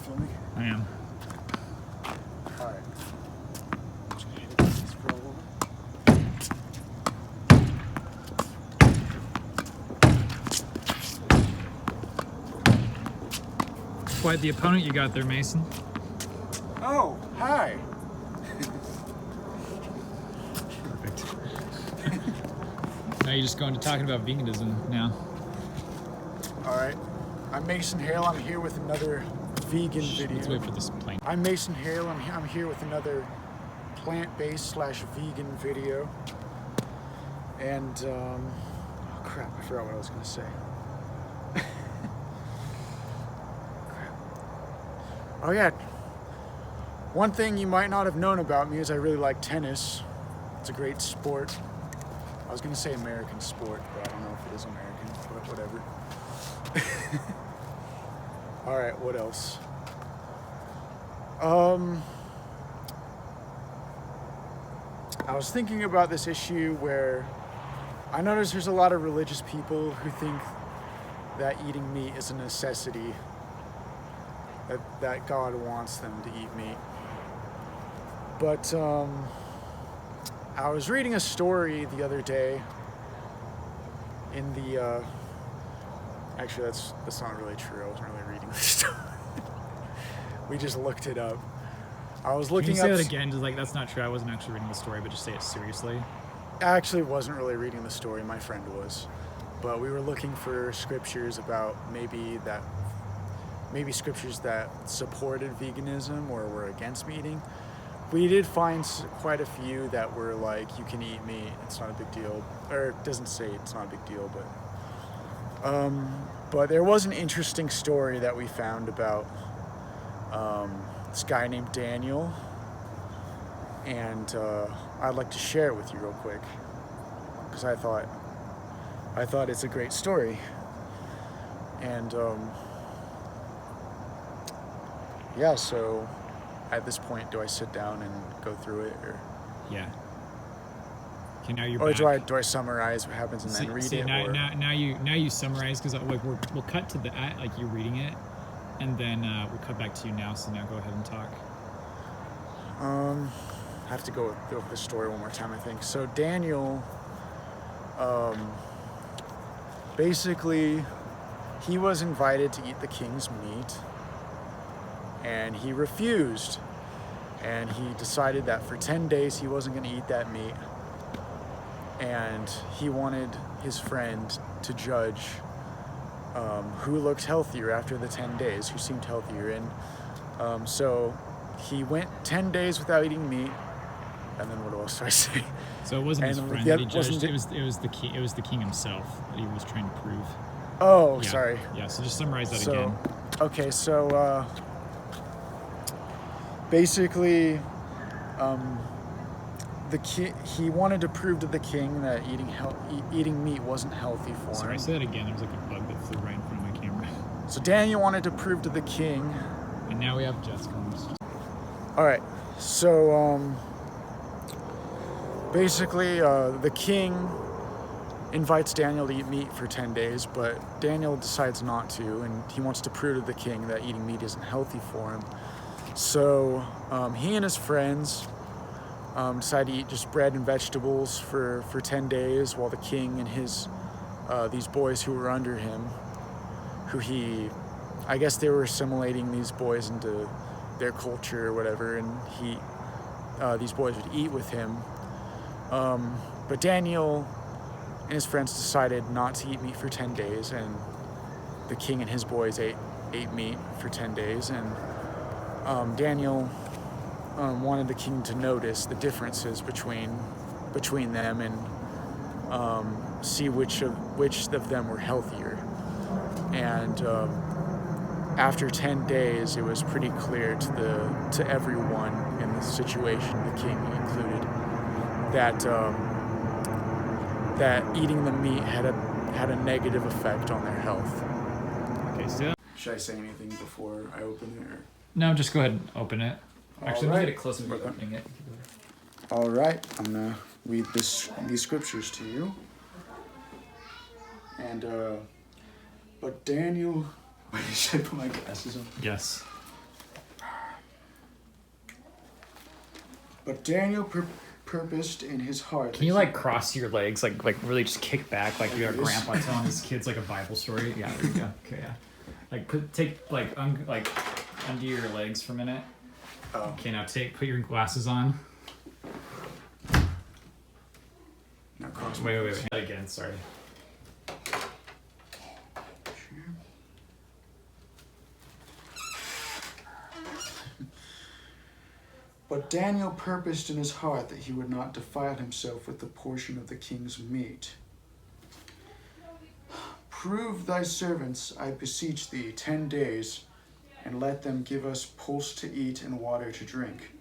filming? I am. Alright. Just gonna hit this for a little Quite the opponent you got there, Mason. Oh, hi. Perfect. Now you're just going to talking about veganism now. Alright. I'm Mason Hale. I'm here with another vegan video. Let's wait for this plane. I'm Mason Hale. I'm here with another plant-based / vegan video. And, oh crap, I forgot what I was gonna say. Crap. Oh yeah. One thing you might not have known about me is I really like tennis. It's a great sport. I was gonna say American sport, but I don't know if it is American, but whatever. All right, what else? I was thinking about this issue where I notice there's a lot of religious people who think that eating meat is a necessity, that God wants them to eat meat. But I was reading a story the other day in the actually that's not really true. I wasn't really reading the story. We just looked it up. I was looking up. Can you say that again? Just like, that's not true. I wasn't actually reading the story, but just say it seriously. I actually wasn't really reading the story. My friend was, but we were looking for scriptures about maybe scriptures that supported veganism or were against meat eating. We did find quite a few that were like, you can eat meat, it's not a big deal, or it doesn't say it's not a big deal, but there was an interesting story that we found about this guy named Daniel, and I'd like to share it with you real quick because I thought it's a great story. And yeah, so at this point, do I sit down and go through it, or Yeah. Okay, now you're or back. do I summarize what happens and then read it? Now, or? now you summarize, because like we'll cut to the like you reading it, and then we'll cut back to you now. So now go ahead and talk. I have to go over the story one more time, I think. So Daniel, basically, he was invited to eat the king's meat, and he refused. And he decided that for 10 days he wasn't going to eat that meat. And he wanted his friend to judge who looked healthier after the 10 days, who seemed healthier. And so he went 10 days without eating meat. And then what else do I say? So it wasn't his And friend that he judged. It was the king. It was the king himself that he was trying to prove. Oh, Yeah. sorry. Yeah. So just summarize that So, again. okay, so basically, he wanted to prove to the king that eating meat wasn't healthy for him. Sorry, say that again. There was like a bug that flew right in front of my camera. So Daniel wanted to prove to the king. And now we have Jessica. All right, so basically, the king invites Daniel to eat meat for 10 days, but Daniel decides not to, and he wants to prove to the king that eating meat isn't healthy for him. So he and his friends decide to eat just bread and vegetables for 10 days, while the king and his these boys who were under him, I guess they were assimilating these boys into their culture or whatever, and these boys would eat with him. But Daniel and his friends decided not to eat meat for 10 days, and the king and his boys ate meat for 10 days, and Daniel wanted the king to notice the differences between them and see which of them were healthier. And after 10 days, it was pretty clear to everyone in the situation, the king included, that eating the meat had a negative effect on their health. Okay, so Should I say anything before I open it? Or? no, just go ahead and open it. Actually, let me Alright. get it close before opening it. All right, I'm gonna read these scriptures to you. And but Daniel, wait, should I put my glasses on? Yes. But Daniel purposed in his heart. Can you like cross your legs, like really just kick back, like you're a this? grandpa telling his kids like a Bible story? Yeah, there you go. Okay, yeah. Like take like undo your legs for a minute. Oh. Okay, now put your glasses on. Now cross. Wait. Again, sorry. But Daniel purposed in his heart that he would not defile himself with the portion of the king's meat. Prove thy servants, I beseech thee, 10 days, and let them give us pulse to eat and water to drink.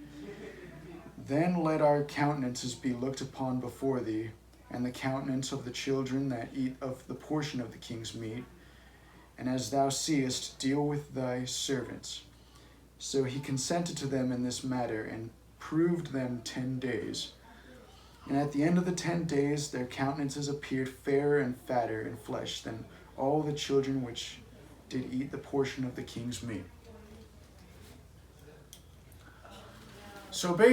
Then let our countenances be looked upon before thee, and the countenance of the children that eat of the portion of the king's meat, and as thou seest, deal with thy servants. So he consented to them in this matter, and proved them 10 days. And at the end of the 10 days their countenances appeared fairer and fatter in flesh than all the children which did eat the portion of the king's meat. So basically,